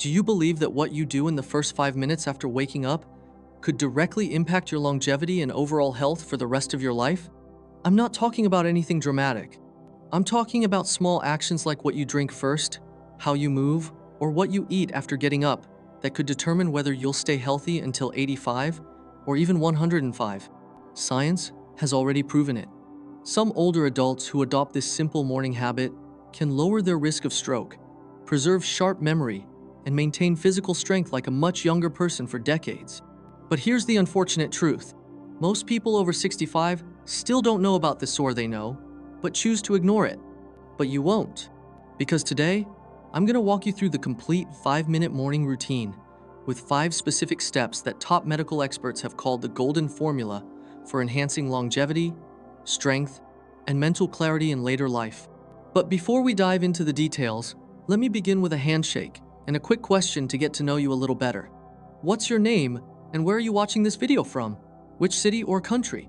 Do you believe that what you do in the first 5 minutes after waking up could directly impact your longevity and overall health for the rest of your life? I'm not talking about anything dramatic. I'm talking about small actions like what you drink first, how you move, or what you eat after getting up that could determine whether you'll stay healthy until 85 or even 105. Science has already proven it. Some older adults who adopt this simple morning habit can lower their risk of stroke, preserve sharp memory, and maintain physical strength like a much younger person for decades. But here's the unfortunate truth. Most people over 65 still don't know about this, or they know, but choose to ignore it. But you won't, because today, I'm going to walk you through the complete 5-minute morning routine with 5 specific steps that top medical experts have called the golden formula for enhancing longevity, strength, and mental clarity in later life. But before we dive into the details, let me begin with a handshake and a quick question to get to know you a little better. What's your name and where are you watching this video from? Which city or country?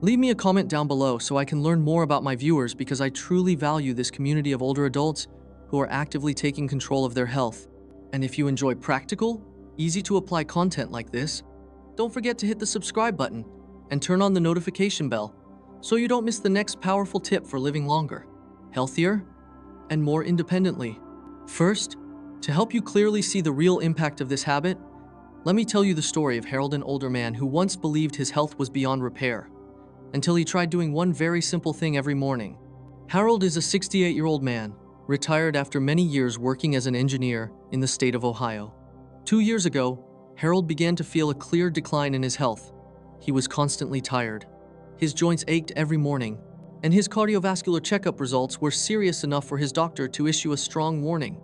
Leave me a comment down below so I can learn more about my viewers, because I truly value this community of older adults who are actively taking control of their health. And if you enjoy practical, easy to apply content like this, don't forget to hit the subscribe button and turn on the notification bell so you don't miss the next powerful tip for living longer, healthier, and more independently. First, to help you clearly see the real impact of this habit, let me tell you the story of Harold, an older man who once believed his health was beyond repair, until he tried doing one very simple thing every morning. Harold is a 68-year-old man, retired after many years working as an engineer in the state of Ohio. 2 years ago, Harold began to feel a clear decline in his health. He was constantly tired. His joints ached every morning, and his cardiovascular checkup results were serious enough for his doctor to issue a strong warning.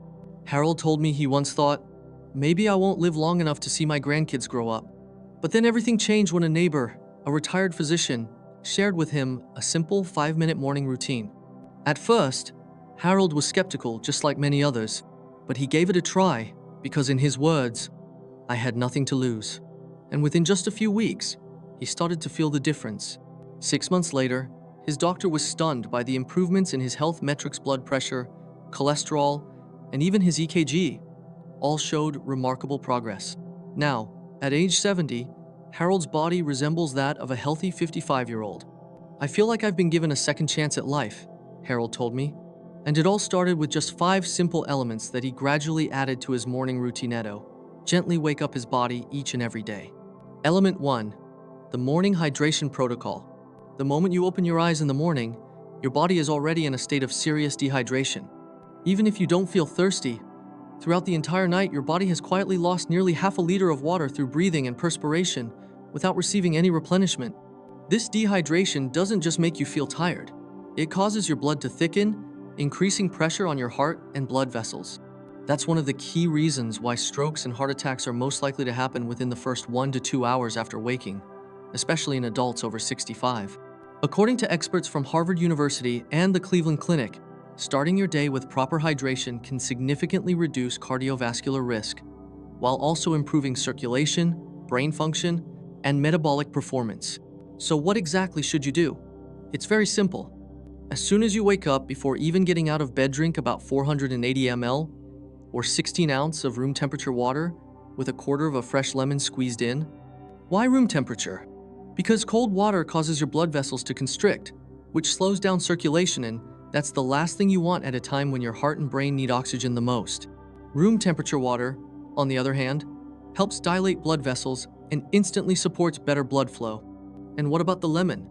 Harold told me he once thought, maybe I won't live long enough to see my grandkids grow up. But then everything changed when a neighbor, a retired physician, shared with him a simple 5-minute morning routine. At first, Harold was skeptical, just like many others, but he gave it a try because, in his words, I had nothing to lose. And within just a few weeks, he started to feel the difference. 6 months later, his doctor was stunned by the improvements in his health metrics: blood pressure, cholesterol, and even his EKG. All showed remarkable progress. Now, at age 70, Harold's body resembles that of a healthy 55-year-old. I feel like I've been given a second chance at life, Harold told me. And it all started with just 5 simple elements that he gradually added to his morning routine gently wake up his body each and every day. Element 1. The morning hydration protocol. The moment you open your eyes in the morning, your body is already in a state of serious dehydration. Even if you don't feel thirsty, throughout the entire night your body has quietly lost nearly half a liter of water through breathing and perspiration without receiving any replenishment. This dehydration doesn't just make you feel tired. It causes your blood to thicken, increasing pressure on your heart and blood vessels. That's one of the key reasons why strokes and heart attacks are most likely to happen within the first 1 to 2 hours after waking, especially in adults over 65. According to experts from Harvard University and the Cleveland Clinic, starting your day with proper hydration can significantly reduce cardiovascular risk, while also improving circulation, brain function, and metabolic performance. So what exactly should you do? It's very simple. As soon as you wake up, before even getting out of bed, drink about 480 ml or 16 ounce of room temperature water with a quarter of a fresh lemon squeezed in. Why room temperature? Because cold water causes your blood vessels to constrict, which slows down circulation, and that's the last thing you want at a time when your heart and brain need oxygen the most. Room temperature water, on the other hand, helps dilate blood vessels and instantly supports better blood flow. And what about the lemon?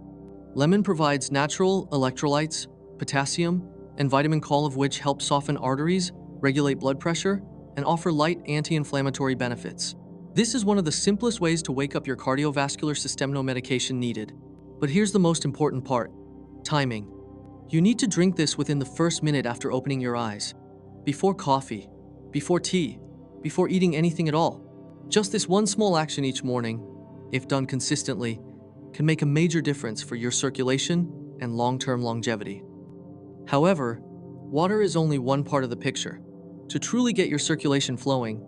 Lemon provides natural electrolytes, potassium, and vitamin K, all of which help soften arteries, regulate blood pressure, and offer light anti-inflammatory benefits. This is one of the simplest ways to wake up your cardiovascular system. No medication needed. But here's the most important part: timing. You need to drink this within the first minute after opening your eyes. Before coffee, before tea, before eating anything at all. Just this one small action each morning, if done consistently, can make a major difference for your circulation and long-term longevity. However, water is only one part of the picture. To truly get your circulation flowing,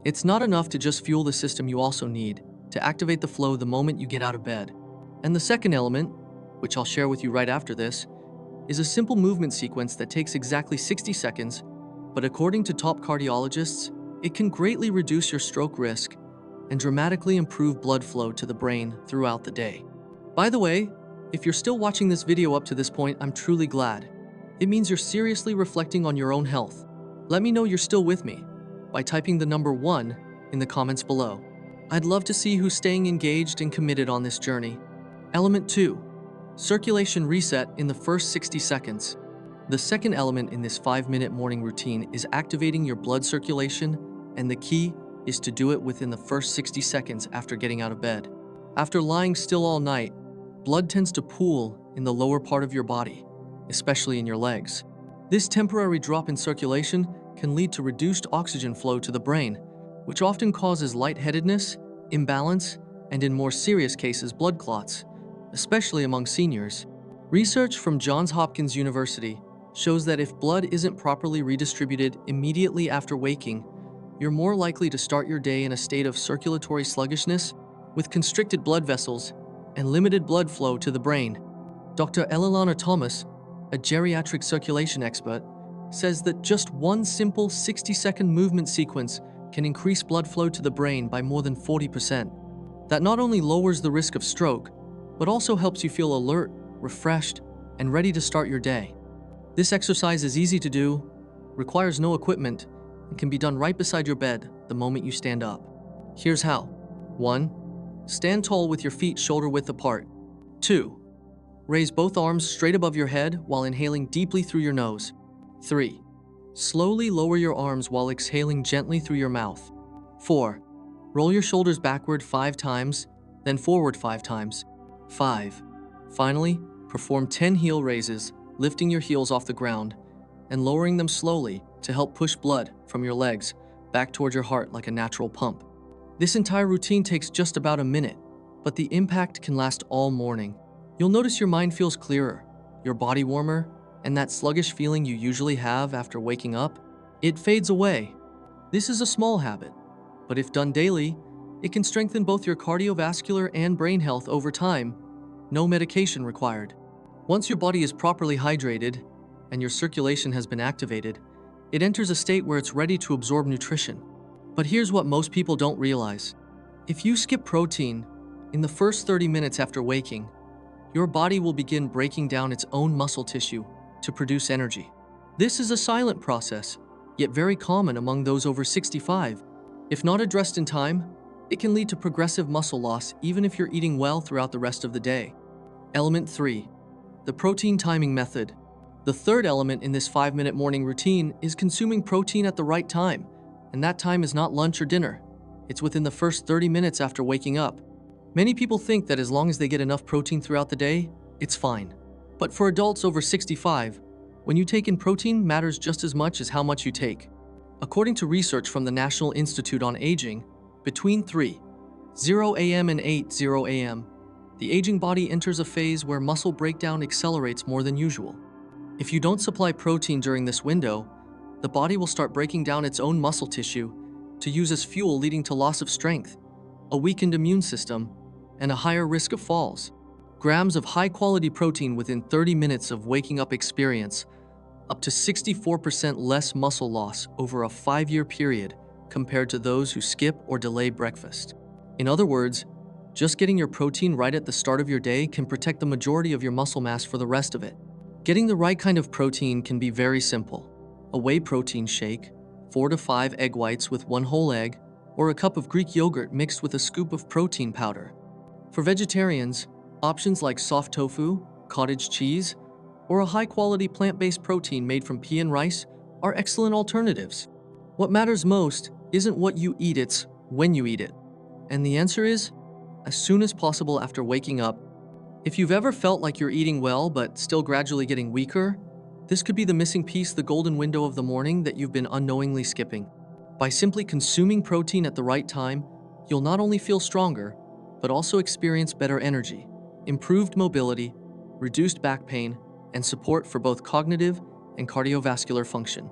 it's not enough to just fuel the system. You also need to activate the flow the moment you get out of bed. And the second element, which I'll share with you right after this, is a simple movement sequence that takes exactly 60 seconds, but according to top cardiologists, It can greatly reduce your stroke risk and dramatically improve blood flow to the brain throughout the day. By the way, if you're still watching this video up to this point, I'm truly glad. It means you're seriously reflecting on your own health. Let me know you're still with me by typing the number 1 in the comments below. I'd love to see who's staying engaged and committed on this journey. Element 2. Circulation reset in the first 60 seconds. The second element in this 5-minute morning routine is activating your blood circulation, and the key is to do it within the first 60 seconds after getting out of bed. After lying still all night, blood tends to pool in the lower part of your body, especially in your legs. This temporary drop in circulation can lead to reduced oxygen flow to the brain, which often causes lightheadedness, imbalance, and in more serious cases, blood clots, especially among seniors. Research from Johns Hopkins University shows that if blood isn't properly redistributed immediately after waking, you're more likely to start your day in a state of circulatory sluggishness with constricted blood vessels and limited blood flow to the brain. Dr. Elilana Thomas, a geriatric circulation expert, says that just one simple 60-second movement sequence can increase blood flow to the brain by more than 40%. That not only lowers the risk of stroke, but also helps you feel alert, refreshed, and ready to start your day. This exercise is easy to do, requires no equipment, and can be done right beside your bed the moment you stand up. Here's how. 1. Stand tall with your feet shoulder-width apart. 2. Raise both arms straight above your head while inhaling deeply through your nose. 3. Slowly lower your arms while exhaling gently through your mouth. 4. Roll your shoulders backward 5 times, then forward 5 times. 5. Finally, perform 10 heel raises, lifting your heels off the ground and lowering them slowly to help push blood from your legs back toward your heart like a natural pump. This entire routine takes just about a minute, but the impact can last all morning. You'll notice your mind feels clearer, your body warmer, and that sluggish feeling you usually have after waking up, it fades away. This is a small habit, but if done daily, it can strengthen both your cardiovascular and brain health over time. No medication required. Once your body is properly hydrated and your circulation has been activated, it enters a state where it's ready to absorb nutrition. But here's what most people don't realize. If you skip protein in the first 30 minutes after waking, your body will begin breaking down its own muscle tissue to produce energy. This is a silent process, yet very common among those over 65. If not addressed in time, it can lead to progressive muscle loss even if you're eating well throughout the rest of the day. Element 3. The protein timing method. The third element in this 5-minute morning routine is consuming protein at the right time, and that time is not lunch or dinner. It's within the first 30 minutes after waking up. Many people think that as long as they get enough protein throughout the day, it's fine. But for adults over 65, when you take in protein matters just as much as how much you take. According to research from the National Institute on Aging, between 3:00 a.m. and 8:00 a.m., the aging body enters a phase where muscle breakdown accelerates more than usual. If you don't supply protein during this window, the body will start breaking down its own muscle tissue to use as fuel, leading to loss of strength, a weakened immune system, and a higher risk of falls. Grams of high-quality protein within 30 minutes of waking up experience up to 64% less muscle loss over a 5-year period compared to those who skip or delay breakfast. In other words, just getting your protein right at the start of your day can protect the majority of your muscle mass for the rest of it. Getting the right kind of protein can be very simple. A whey protein shake, 4 to 5 egg whites with 1 whole egg, or a cup of Greek yogurt mixed with a scoop of protein powder. For vegetarians, options like soft tofu, cottage cheese, or a high-quality plant-based protein made from pea and rice are excellent alternatives. What matters most isn't what you eat, it's when you eat it. And the answer is, as soon as possible after waking up. If you've ever felt like you're eating well but still gradually getting weaker, this could be the missing piece, the golden window of the morning that you've been unknowingly skipping. By simply consuming protein at the right time, you'll not only feel stronger, but also experience better energy, improved mobility, reduced back pain, and support for both cognitive and cardiovascular function.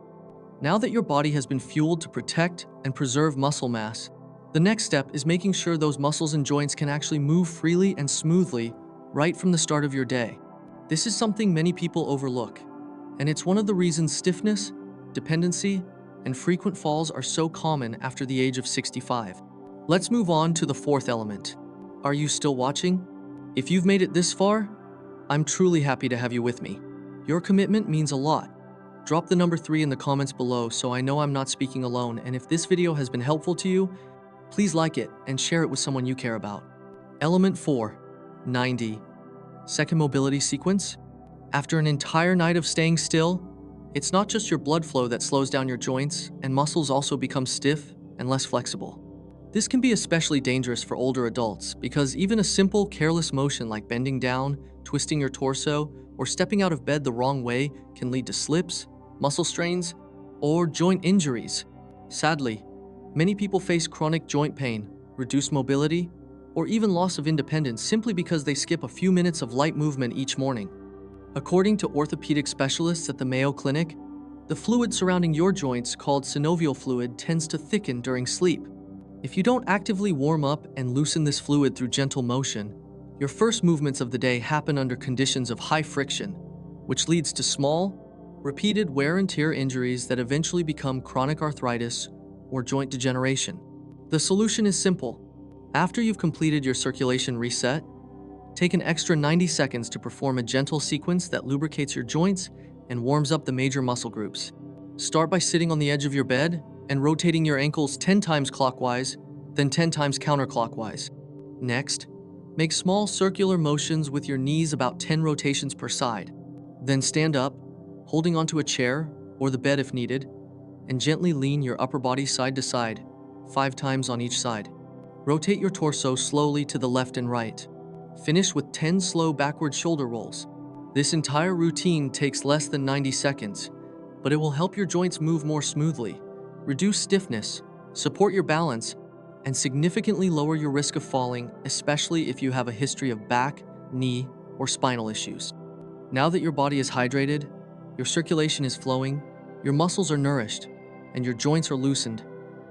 Now that your body has been fueled to protect and preserve muscle mass, the next step is making sure those muscles and joints can actually move freely and smoothly right from the start of your day. This is something many people overlook, and it's one of the reasons stiffness, dependency, and frequent falls are so common after the age of 65. Let's move on to the fourth element. Are you still watching? If you've made it this far, I'm truly happy to have you with me. Your commitment means a lot. Drop the number 3 in the comments below so I know I'm not speaking alone, and if this video has been helpful to you, please like it and share it with someone you care about. Element 4. 90. Second mobility sequence. After an entire night of staying still, it's not just your blood flow that slows down your joints, and muscles also become stiff and less flexible. This can be especially dangerous for older adults because even a simple, careless motion like bending down, twisting your torso, or stepping out of bed the wrong way can lead to slips, muscle strains, or joint injuries. Sadly, many people face chronic joint pain, reduced mobility, or even loss of independence simply because they skip a few minutes of light movement each morning. According to orthopedic specialists at the Mayo Clinic, the fluid surrounding your joints, called synovial fluid, tends to thicken during sleep. If you don't actively warm up and loosen this fluid through gentle motion, your first movements of the day happen under conditions of high friction, which leads to small, repeated wear and tear injuries that eventually become chronic arthritis or joint degeneration. The solution is simple. After you've completed your circulation reset, take an extra 90 seconds to perform a gentle sequence that lubricates your joints and warms up the major muscle groups. Start by sitting on the edge of your bed and rotating your ankles 10 times clockwise, then 10 times counterclockwise. Next, make small circular motions with your knees about 10 rotations per side. Then stand up, holding onto a chair or the bed if needed, and gently lean your upper body side to side, 5 times on each side. Rotate your torso slowly to the left and right. Finish with 10 slow backward shoulder rolls. This entire routine takes less than 90 seconds, but it will help your joints move more smoothly, reduce stiffness, support your balance, and significantly lower your risk of falling, especially if you have a history of back, knee, or spinal issues. Now that your body is hydrated, your circulation is flowing, your muscles are nourished, and your joints are loosened,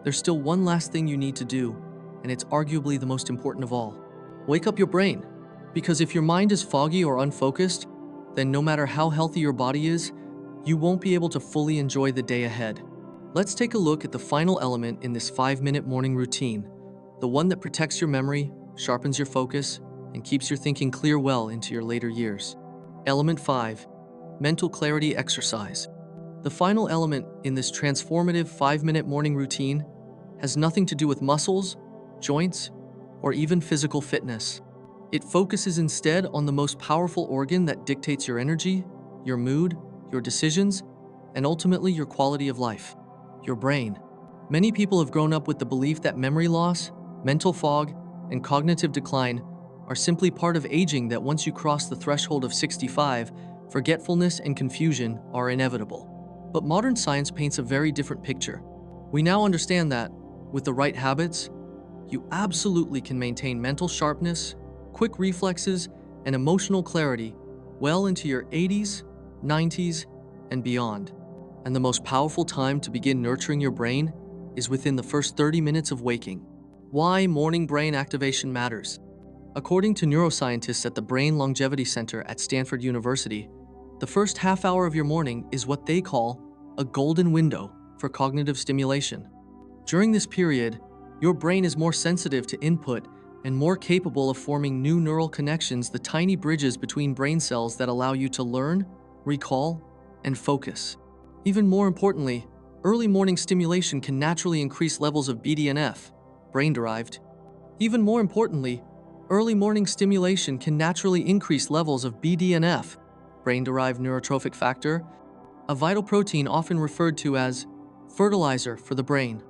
there's still one last thing you need to do, and it's arguably the most important of all. Wake up your brain. Because if your mind is foggy or unfocused, then no matter how healthy your body is, you won't be able to fully enjoy the day ahead. Let's take a look at the final element in this 5-minute morning routine, the one that protects your memory, sharpens your focus, and keeps your thinking clear well into your later years. Element 5. Mental clarity exercise. The final element in this transformative 5-minute morning routine has nothing to do with muscles, joints, or even physical fitness. It focuses instead on the most powerful organ that dictates your energy, your mood, your decisions, and ultimately your quality of life, your brain. Many people have grown up with the belief that memory loss, mental fog, and cognitive decline are simply part of aging, that once you cross the threshold of 65, forgetfulness and confusion are inevitable. But modern science paints a very different picture. We now understand that, with the right habits, you absolutely can maintain mental sharpness, quick reflexes, and emotional clarity well into your 80s, 90s, and beyond. And the most powerful time to begin nurturing your brain is within the first 30 minutes of waking. Why morning brain activation matters. According to neuroscientists at the Brain Longevity Center at Stanford University, the first half hour of your morning is what they call a golden window for cognitive stimulation. During this period, your brain is more sensitive to input and more capable of forming new neural connections, the tiny bridges between brain cells that allow you to learn, recall, and focus. Even more importantly, early morning stimulation can naturally increase levels of BDNF, brain-derived. Even more importantly, early morning stimulation can naturally increase levels of BDNF, brain-derived neurotrophic factor, a vital protein often referred to as fertilizer for the brain.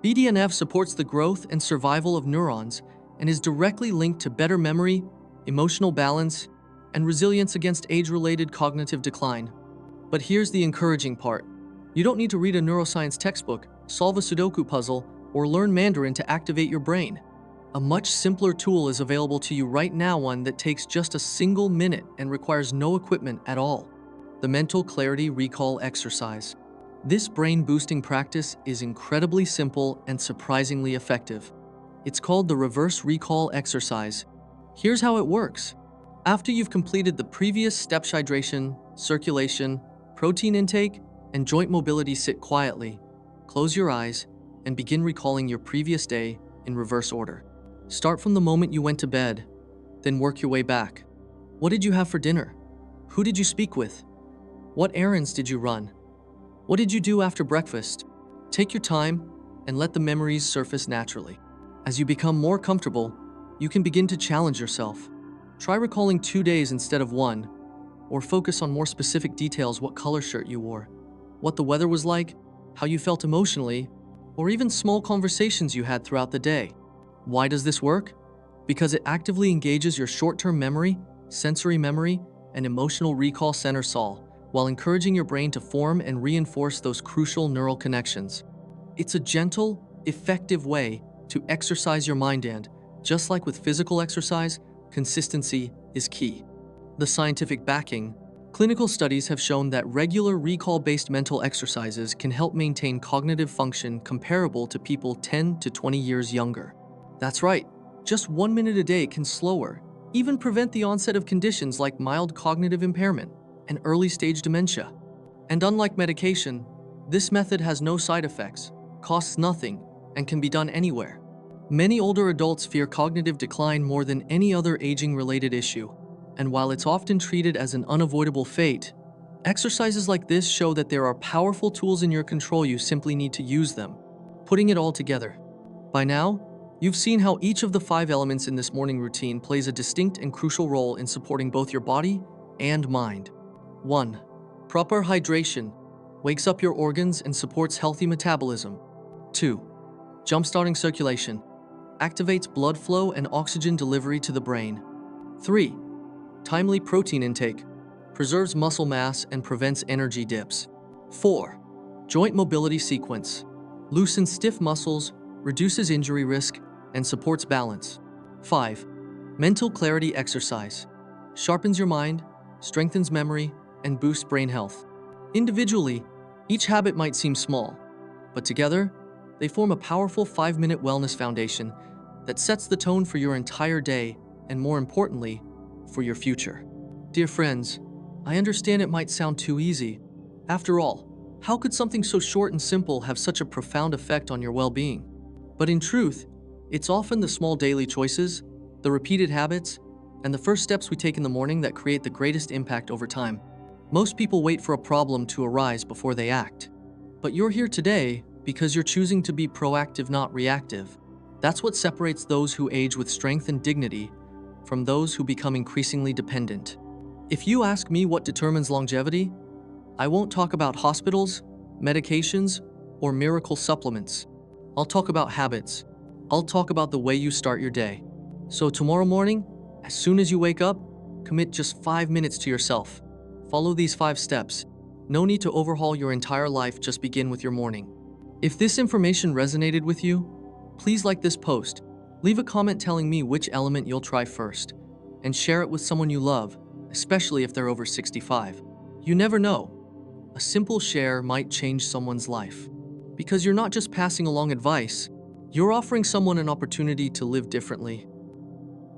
BDNF supports the growth and survival of neurons and is directly linked to better memory, emotional balance, and resilience against age-related cognitive decline. But here's the encouraging part. You don't need to read a neuroscience textbook, solve a Sudoku puzzle, or learn Mandarin to activate your brain. A much simpler tool is available to you right now, one that takes just a single minute and requires no equipment at all. The Mental Clarity Recall Exercise. This brain-boosting practice is incredibly simple and surprisingly effective. It's called the Reverse Recall Exercise. Here's how it works. After you've completed the previous steps: hydration, circulation, protein intake, and joint mobility, sit quietly, Close your eyes and begin recalling your previous day in reverse order. Start from the moment you went to bed, then work your way back. What did you have for dinner? Who did you speak with? What errands did you run? What did you do after breakfast? Take your time and let the memories surface naturally. As you become more comfortable, you can begin to challenge yourself. Try recalling 2 days instead of one, or focus on more specific details: what color shirt you wore, what the weather was like, how you felt emotionally, or even small conversations you had throughout the day. Why does this work? Because it actively engages your short-term memory, sensory memory, and emotional recall center sol, while encouraging your brain to form and reinforce those crucial neural connections. It's a gentle, effective way to exercise your mind, and, just like with physical exercise, consistency is key. The scientific backing: clinical studies have shown that regular recall-based mental exercises can help maintain cognitive function comparable to people 10 to 20 years younger. That's right, just 1 minute a day can slower, even prevent the onset of conditions like mild cognitive impairment and early-stage dementia. And unlike medication, this method has no side effects, costs nothing, and can be done anywhere. Many older adults fear cognitive decline more than any other aging-related issue, and while it's often treated as an unavoidable fate, exercises like this show that there are powerful tools in your control. You simply need to use them. Putting it all together. By now, you've seen how each of the 5 elements in this morning routine plays a distinct and crucial role in supporting both your body and mind. 1. Proper hydration wakes up your organs and supports healthy metabolism. 2. Jumpstarting circulation activates blood flow and oxygen delivery to the brain. 3. Timely protein intake preserves muscle mass and prevents energy dips. 4. Joint mobility sequence loosens stiff muscles, reduces injury risk, and supports balance. 5. Mental clarity exercise sharpens your mind, strengthens memory, and boosts brain health. Individually, each habit might seem small, but together, they form a powerful 5-minute wellness foundation that sets the tone for your entire day and, more importantly, for your future. Dear friends, I understand it might sound too easy. After all, how could something so short and simple have such a profound effect on your well-being? But in truth, it's often the small daily choices, the repeated habits, and the first steps we take in the morning that create the greatest impact over time. Most people wait for a problem to arise before they act. But you're here today because you're choosing to be proactive, not reactive. That's what separates those who age with strength and dignity from those who become increasingly dependent. If you ask me what determines longevity, I won't talk about hospitals, medications, or miracle supplements. I'll talk about habits. I'll talk about the way you start your day. So tomorrow morning, as soon as you wake up, commit just 5 minutes to yourself. Follow these 5 steps. No need to overhaul your entire life, just begin with your morning. If this information resonated with you, please like this post, leave a comment telling me which element you'll try first, and share it with someone you love, especially if they're over 65. You never know. A simple share might change someone's life. Because you're not just passing along advice, you're offering someone an opportunity to live differently.